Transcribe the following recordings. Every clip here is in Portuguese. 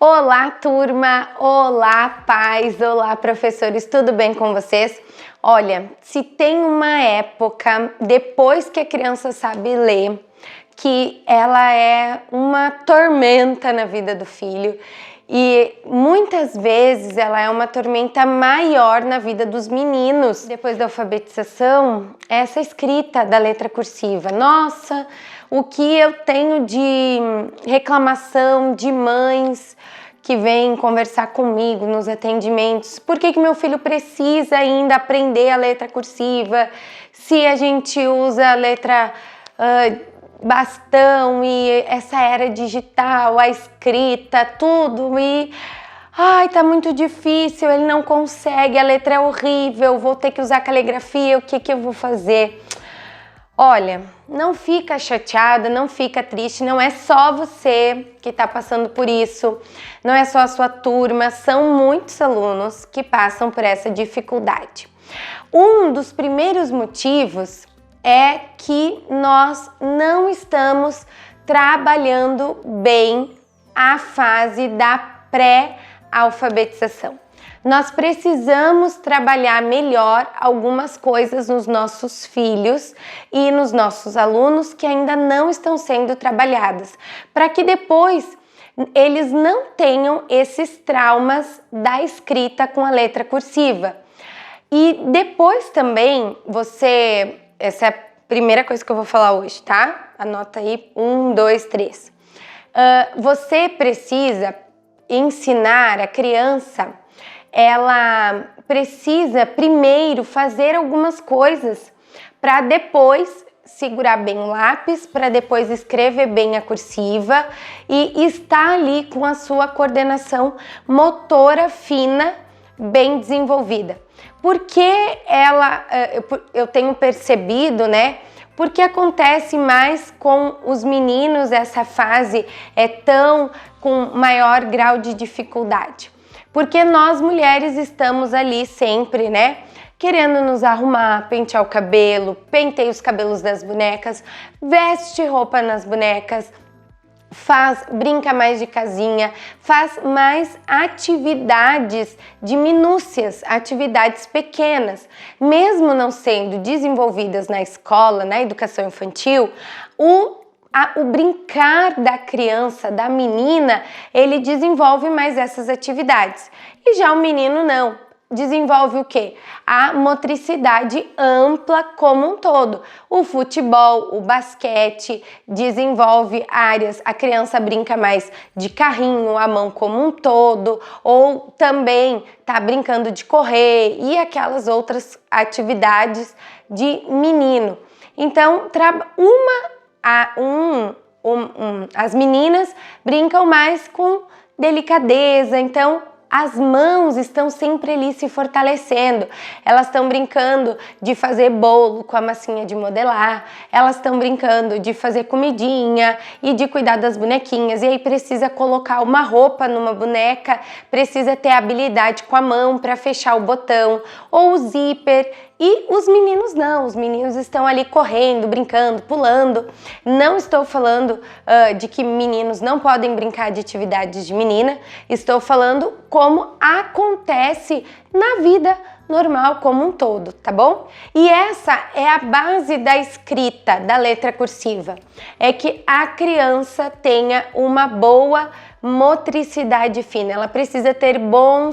Olá, turma! Olá, pais! Olá, professores! Tudo bem com vocês? Olha, se tem uma época, depois que a criança sabe ler, que ela é uma tormenta na vida do filho e muitas vezes ela é uma tormenta maior na vida dos meninos. Depois da alfabetização, essa escrita da letra cursiva. Nossa, o que eu tenho de reclamação de mães que vêm conversar comigo nos atendimentos. Por que meu filho precisa ainda aprender a letra cursiva se a gente usa a letra bastão e essa era digital, a escrita, tudo e tá muito difícil, ele não consegue, a letra é horrível, vou ter que usar caligrafia, o que eu vou fazer? Olha, não fica chateada, não fica triste, não é só você que está passando por isso, não é só a sua turma, são muitos alunos que passam por essa dificuldade. Um dos primeiros motivos é que nós não estamos trabalhando bem a fase da pré-alfabetização. Nós precisamos trabalhar melhor algumas coisas nos nossos filhos e nos nossos alunos que ainda não estão sendo trabalhadas, para que depois eles não tenham esses traumas da escrita com a letra cursiva. E depois também essa é a primeira coisa que eu vou falar hoje, tá? Anota aí, 1, 2, 3. Você precisa ensinar a criança, ela precisa primeiro fazer algumas coisas para depois segurar bem o lápis, para depois escrever bem a cursiva e estar ali com a sua coordenação motora fina bem desenvolvida. Porque eu tenho percebido, né? Porque acontece mais com os meninos, essa fase é tão com maior grau de dificuldade. Porque nós mulheres estamos ali sempre, né? Querendo nos arrumar, pentear o cabelo, penteia os cabelos das bonecas, veste roupa nas bonecas, brinca mais de casinha, faz mais atividades de minúcias, atividades pequenas. Mesmo não sendo desenvolvidas na escola, na educação infantil, o brincar da criança, da menina, ele desenvolve mais essas atividades. E já o menino não. Desenvolve o quê? A motricidade ampla como um todo. O futebol, o basquete, desenvolve áreas, a criança brinca mais de carrinho, a mão como um todo, ou também tá brincando de correr e aquelas outras atividades de menino. Então, as meninas brincam mais com delicadeza, então as mãos estão sempre ali se fortalecendo, elas estão brincando de fazer bolo com a massinha de modelar, elas estão brincando de fazer comidinha e de cuidar das bonequinhas, e aí precisa colocar uma roupa numa boneca, precisa ter habilidade com a mão para fechar o botão ou o zíper. E os meninos não, os meninos estão ali correndo, brincando, pulando. Não estou falando de que meninos não podem brincar de atividades de menina, estou falando como acontece na vida normal como um todo, tá bom? E essa é a base da escrita, da letra cursiva, é que a criança tenha uma boa motricidade fina, ela precisa ter bom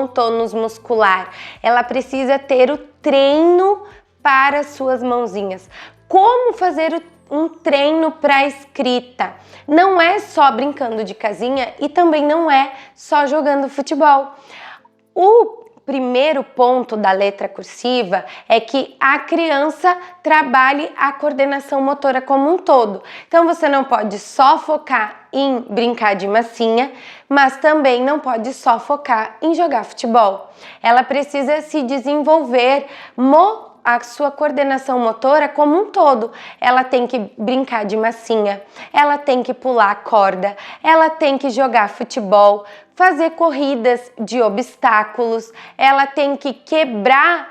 tônus muscular, ela precisa ter o treino para suas mãozinhas. Como fazer um treino para escrita? Não é só brincando de casinha e também não é só jogando futebol. O primeiro ponto da letra cursiva é que a criança trabalhe a coordenação motora como um todo. Então você não pode só focar em brincar de massinha, mas também não pode só focar em jogar futebol. Ela precisa se desenvolver a sua coordenação motora como um todo. Ela tem que brincar de massinha, ela tem que pular a corda, ela tem que jogar futebol, fazer corridas de obstáculos, ela tem que quebrar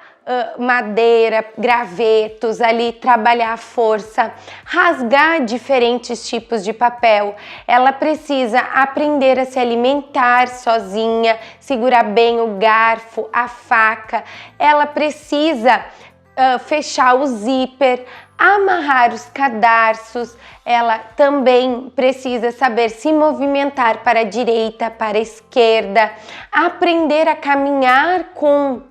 madeira, gravetos, ali trabalhar a força, rasgar diferentes tipos de papel. Ela precisa aprender a se alimentar sozinha, segurar bem o garfo, a faca. Ela precisa fechar o zíper, amarrar os cadarços. Ela também precisa saber se movimentar para a direita, para a esquerda, aprender a caminhar com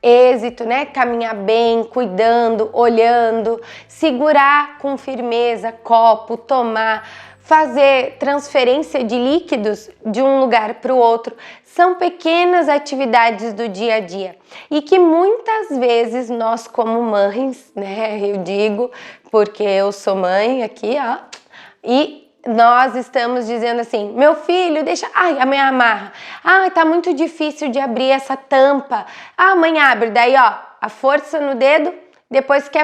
êxito, né? Caminhar bem, cuidando, olhando, segurar com firmeza copo, tomar, fazer transferência de líquidos de um lugar para o outro. São pequenas atividades do dia a dia e que muitas vezes nós como mães, né, eu digo, porque eu sou mãe aqui, ó, e nós estamos dizendo assim, meu filho, deixa, ai, a mãe amarra, ai, tá muito difícil de abrir essa tampa, a mãe abre, daí ó, a força no dedo, depois que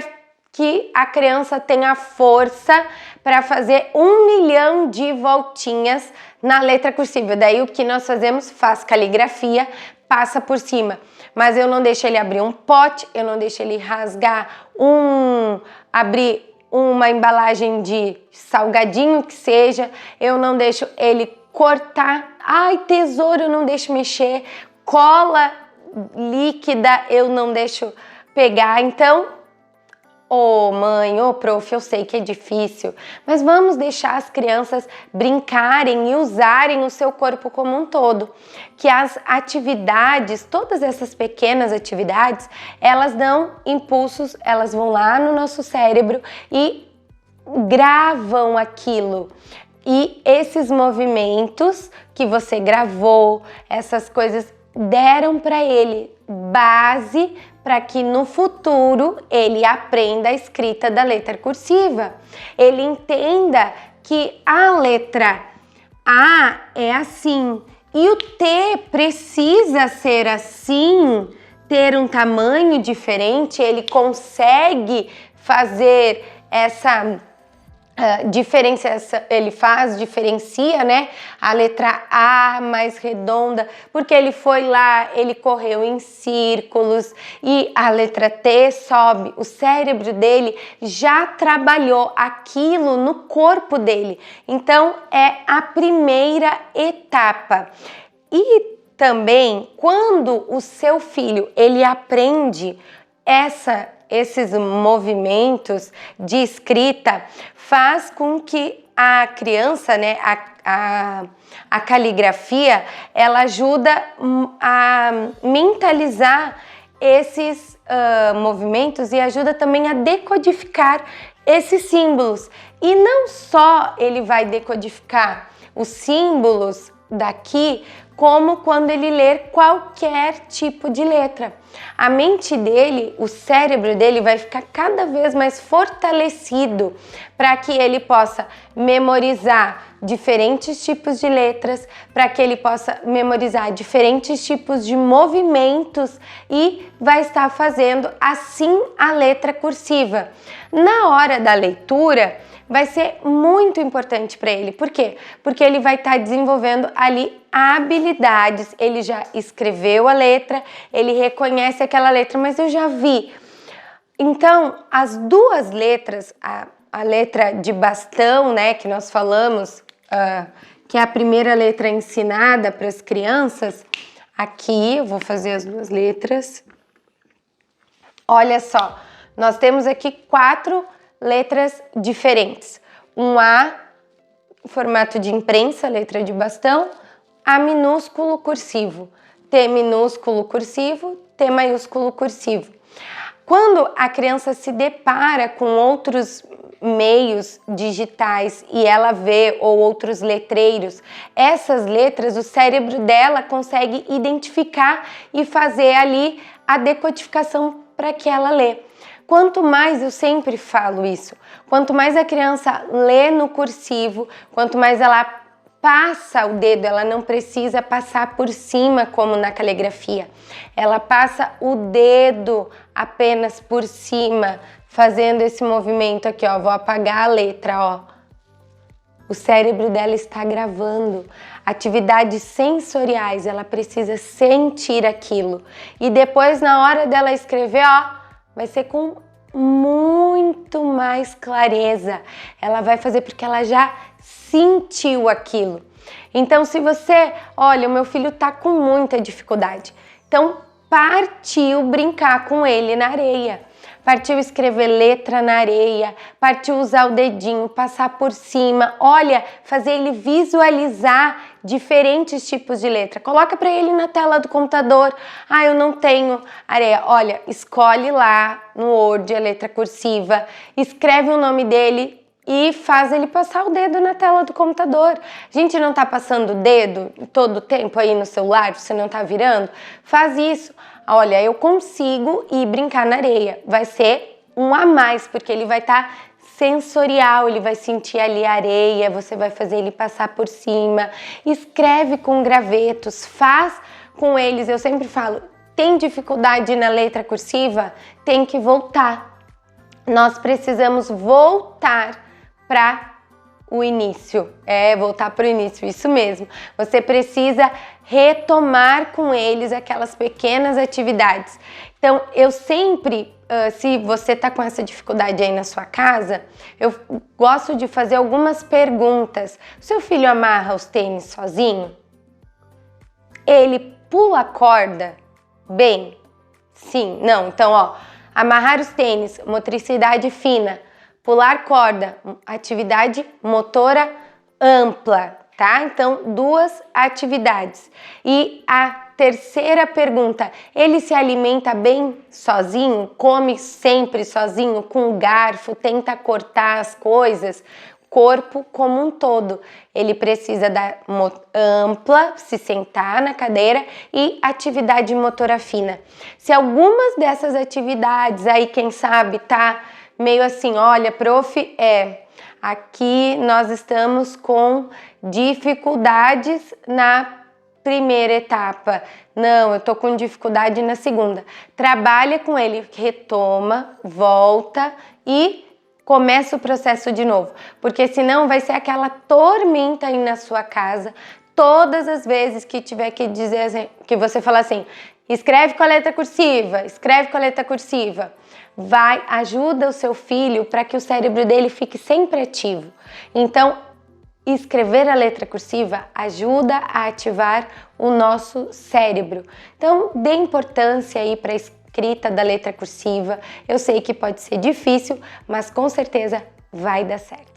a criança tenha força para fazer 1 milhão de voltinhas na letra cursiva. Daí o que nós fazemos? Faz caligrafia, passa por cima. Mas eu não deixo ele abrir um pote, eu não deixo ele rasgar abrir uma embalagem de salgadinho que seja, eu não deixo ele cortar, ai, tesouro eu não deixo mexer, cola líquida eu não deixo pegar. Então, ô mãe, ô prof, eu sei que é difícil, mas vamos deixar as crianças brincarem e usarem o seu corpo como um todo. Que as atividades, todas essas pequenas atividades, elas dão impulsos, elas vão lá no nosso cérebro e gravam aquilo. E esses movimentos que você gravou, essas coisas deram para ele base para que no futuro ele aprenda a escrita da letra cursiva. Ele entenda que a letra A é assim e o T precisa ser assim, ter um tamanho diferente. Ele consegue fazer essa diferenciação, ele diferencia, né, a letra A mais redonda, porque ele foi lá, ele correu em círculos, e a letra T sobe. O cérebro dele já trabalhou aquilo no corpo dele. Então é a primeira etapa. E também quando o seu filho ele aprende esses movimentos de escrita, faz com que a criança, né, a caligrafia, ela ajuda a mentalizar esses movimentos e ajuda também a decodificar esses símbolos. E não só ele vai decodificar os símbolos daqui, como quando ele ler qualquer tipo de letra. A mente dele, o cérebro dele vai ficar cada vez mais fortalecido para que ele possa memorizar diferentes tipos de letras, para que ele possa memorizar diferentes tipos de movimentos e vai estar fazendo assim a letra cursiva. Na hora da leitura, vai ser muito importante para ele. Por quê? Porque ele vai estar desenvolvendo ali habilidades. Ele já escreveu a letra, ele reconhece aquela letra, mas eu já vi. Então, as duas letras, a letra de bastão, né, que nós falamos, que é a primeira letra ensinada para as crianças, aqui eu vou fazer as duas letras. Olha só, nós temos aqui 4 letras diferentes. Um A, formato de imprensa, letra de bastão, A minúsculo cursivo, T minúsculo cursivo, T maiúsculo cursivo. Quando a criança se depara com outros meios digitais e ela vê, ou outros letreiros, essas letras, o cérebro dela consegue identificar e fazer ali a decodificação para que ela lê. Quanto mais, eu sempre falo isso, quanto mais a criança lê no cursivo, quanto mais ela passa o dedo, ela não precisa passar por cima como na caligrafia, ela passa o dedo apenas por cima, fazendo esse movimento aqui, ó, vou apagar a letra, ó, O cérebro dela está gravando. Atividades sensoriais, ela precisa sentir aquilo. E depois, na hora dela escrever, ó, vai ser com muito mais clareza. Ela vai fazer porque ela já sentiu aquilo. Então, se você, olha, o meu filho tá com muita dificuldade, então partiu brincar com ele na areia, partiu escrever letra na areia, partiu usar o dedinho, passar por cima, olha, fazer ele visualizar diferentes tipos de letra. Coloca para ele na tela do computador. Ah, eu não tenho areia. Olha, escolhe lá no Word a letra cursiva, escreve o nome dele e faz ele passar o dedo na tela do computador. A gente não tá passando o dedo todo o tempo aí no celular, você não tá virando? Faz isso. Olha, eu consigo ir brincar na areia. Vai ser um a mais, porque ele vai estar sensorial, ele vai sentir ali a areia, você vai fazer ele passar por cima. Escreve com gravetos, faz com eles. Eu sempre falo, tem dificuldade na letra cursiva? Tem que voltar. Nós precisamos voltar para o início, voltar para o início, isso mesmo. Você precisa retomar com eles aquelas pequenas atividades. Então, eu sempre, se você tá com essa dificuldade aí na sua casa, eu gosto de fazer algumas perguntas. O seu filho amarra os tênis sozinho? Ele pula a corda bem? Sim, não. Então, ó, amarrar os tênis, motricidade fina. Pular corda, atividade motora ampla, tá? Então, 2 atividades. E a terceira pergunta, ele se alimenta bem sozinho? Come sempre sozinho, com o garfo, tenta cortar as coisas? Corpo como um todo. Ele precisa da ampla, se sentar na cadeira, e atividade motora fina. Se algumas dessas atividades aí, quem sabe, tá meio assim, olha, prof, aqui nós estamos com dificuldades na primeira etapa. Não, eu tô com dificuldade na segunda. Trabalha com ele, retoma, volta e começa o processo de novo, porque senão vai ser aquela tormenta aí na sua casa, todas as vezes que tiver que dizer assim, que você falar assim, escreve com a letra cursiva, escreve com a letra cursiva. Ajuda o seu filho para que o cérebro dele fique sempre ativo. Então, escrever a letra cursiva ajuda a ativar o nosso cérebro. Então, dê importância aí para a escrita da letra cursiva. Eu sei que pode ser difícil, mas com certeza vai dar certo.